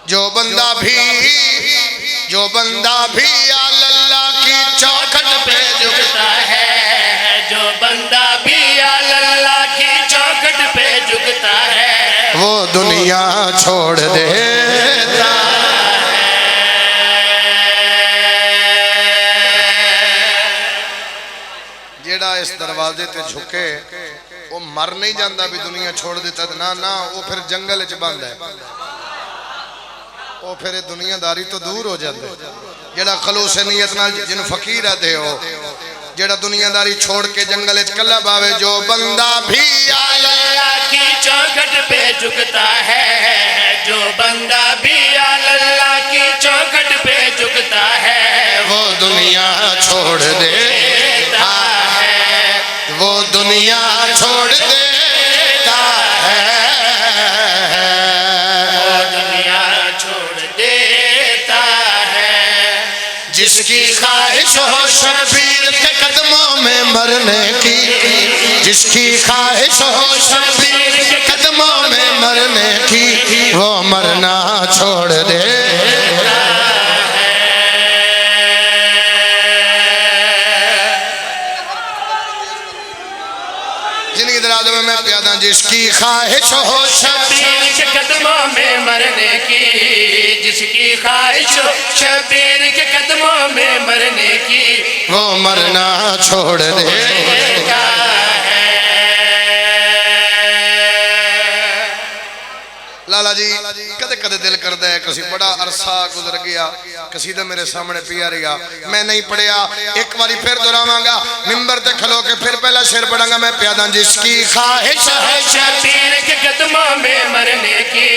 جو بندہ بھی اللہ کی چوکھٹ پہ جھکتا ہے، جو بندہ بھی اللہ کی چوکھٹ پہ جھکتا ہے، وہ دنیا چھوڑ دیتا ہے۔ جیڑا اس دروازے تے جھکے وہ مر نہیں جاندہ بھی دنیا چھوڑ دیتا، نہ وہ پھر جنگل اچ بند ہے، وہ پھر دنیا داری تو دور ہو جاندے۔ جیڑا خلوص نیت نال جن فقیر آدھے ہو، جیڑا دنیا داری چھوڑ کے جنگل اچ کلا باوے، جو بندہ بھی اللہ کی چوکھٹ پہ جھکتا ہے، جو بندہ بھی اللہ کی چوکھٹ پہ جھکتا ہے، وہ دنیا چھوڑ دیتا ہے، وہ دنیا چھوڑ دیتا ہے، وہ دنیا چھوڑ دیتا ہے۔ جس کی خواہش ہو شبیر کے قدموں میں مرنے کی، جس کی خواہش ہو شبیر کے قدموں میں مرنے کی، وہ مرنا چھوڑ دیتا ہے۔ زندگی درازوں میں پیادہ جس کی خواہش ہو شبیر کے قدموں میں مرنے کی، جس کی خواہش ہو شبیر کے قدموں میں مرنے کی، وہ مرنا چھوڑ دیتا ہے۔ لالا جی کدے کدے دل کردہ ہے، کسی بڑا عرصہ گزر گیا، قصیدہ میرے سامنے پیا رہا، میں نہیں پڑھیا، ایک باری پھر دہراواں گا، ممبر تے کھلو کے پھر پہلا شعر پڑھاں گا میں پیادہ جس کی خواہش ہے شبیر کے قدموں میں مرنے کی،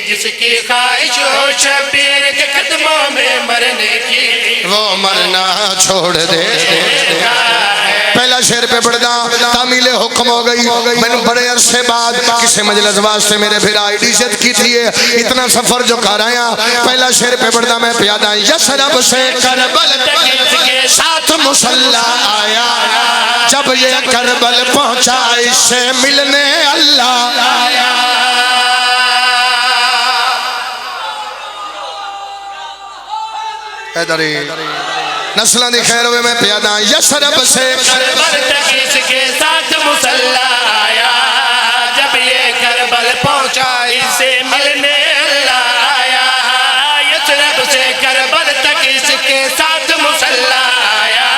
جس کی خواہش ہو شبیر کے قدموں میں مرنے کی، وہ مرنا چھوڑ دیتا ہے۔ پہلا شعر پہ پڑھدا تعمیل حکم ہو گئی، میں نے بڑے عرصے بعد کسی مجلس واسطے میرے پھر آئیڈی سے کی تھی، اتنا سفر جو کر آیا، پہلا شعر پہ پڑھدا میں پیادہ یسرب سے کربل تک کے ساتھ مسلح آیا، جب یہ کربل پہنچا اس سے ملنے اللہ آیا۔ ایداری نسلہ دی خیر ہوئے میں پیادہ یسرب سے کربل تک اس کے ساتھ مسلح آیا، جب یہ کربل پہنچا اس سے ملنے اللہ آیا، یسرب سے کربل تک اس کے ساتھ مسلح آیا،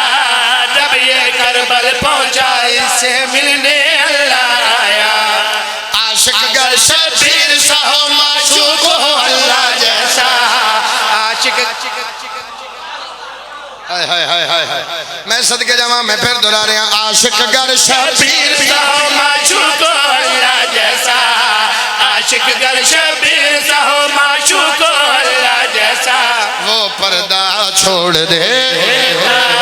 جب یہ کربل پہنچا اس سے ملنے اللہ آیا۔ عاشق گر شبیر سا ہو معشوق ہو اللہ جیسا، عاشق میں صدقے جاواں میں پھر دہرا رہا ہوں، عاشق گر شبیر سا ہو معشوق ہو اللہ جیسا، عاشق گر شبیر سا ہو معشوق ہو اللہ جیسا، وہ پردہ چھوڑ دیتا ہے۔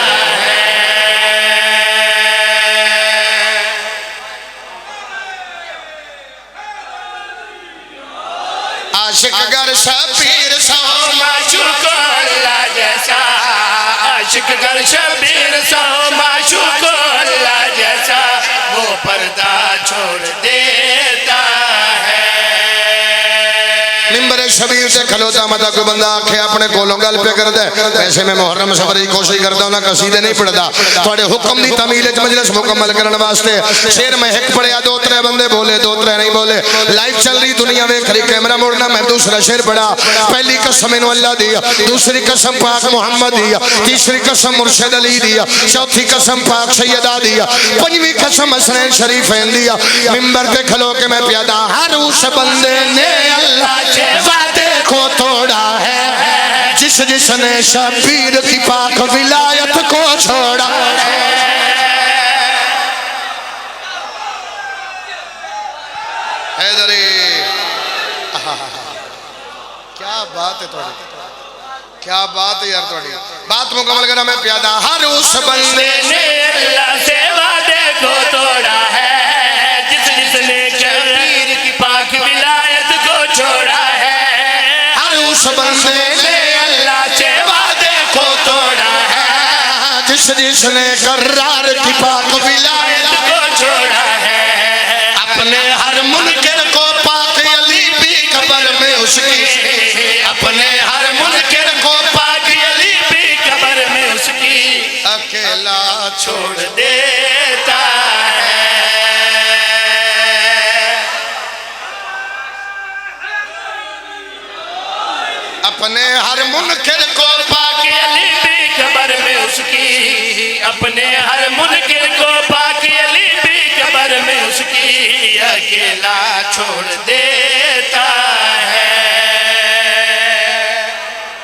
عاشق گر شبیر سا ہو معشوق ہو اللہ جیسا، عاشق گر شبیر سا ہو معشوق ہو اللہ جیسا، وہ پردہ چھوڑ دیتا ہے۔ ممبر شبیر سے کھلوتا مطا کوئی بندہ آنکھیں اپنے کولوں گل پہ کر دے، ویسے میں محرم سفری کوشش کرتا ہوں، نہ قصیدے نہیں پڑھتا، تھوڑے حکم دی تعمیل مجلس مکمل کرنے واسطے شیر میں ایک پڑھیا، دو ترے بندے بولے، دو ترے نہیں بولے، لائف چل رہی دنیا میں کھری کیمرہ موڑنا، میں دوسرا شیر پڑھا، پہلی قسم انہوں اللہ دیا، دوسری قسم پاک محمد دیا، تیسری قسم مرشد علی دیا، چوتھی قسم پاک سیدہ دیا، پنجویں قسم حسنین شریفین دیا، ممبر پہ کھلو کے میں پیادہ ہر اس بندے نے اللہ وعدے کو توڑا ہے، جس نے شبیر کی پاک ولایت کو چھوڑا ہے۔ حیدری کیا بات ہے توڑی، کیا بات ہے یار توڑی، بات مکمل کرنا میں پیادہ ہر اس بندے نے اللہ سے وعدے کو توڑا ہے، جس نے شبیر کی پاک ولایت کو چھوڑا ہے، ہر اس بندے نے اللہ سے وعدے کو توڑا ہے، جس نے قرار کی پاک ولایت کو چھوڑا ہے، اپنے ہر منکر کو پاک علی بھی قبر میں اس کی، اپنے ہر منکر کو پاک علی بھی قبر میں اس کی اکیلا چھوڑ دیتا ہے اپنے ہر منکر کو پاک علی بھی قبر میں اس کی اپنے ہر منکر کو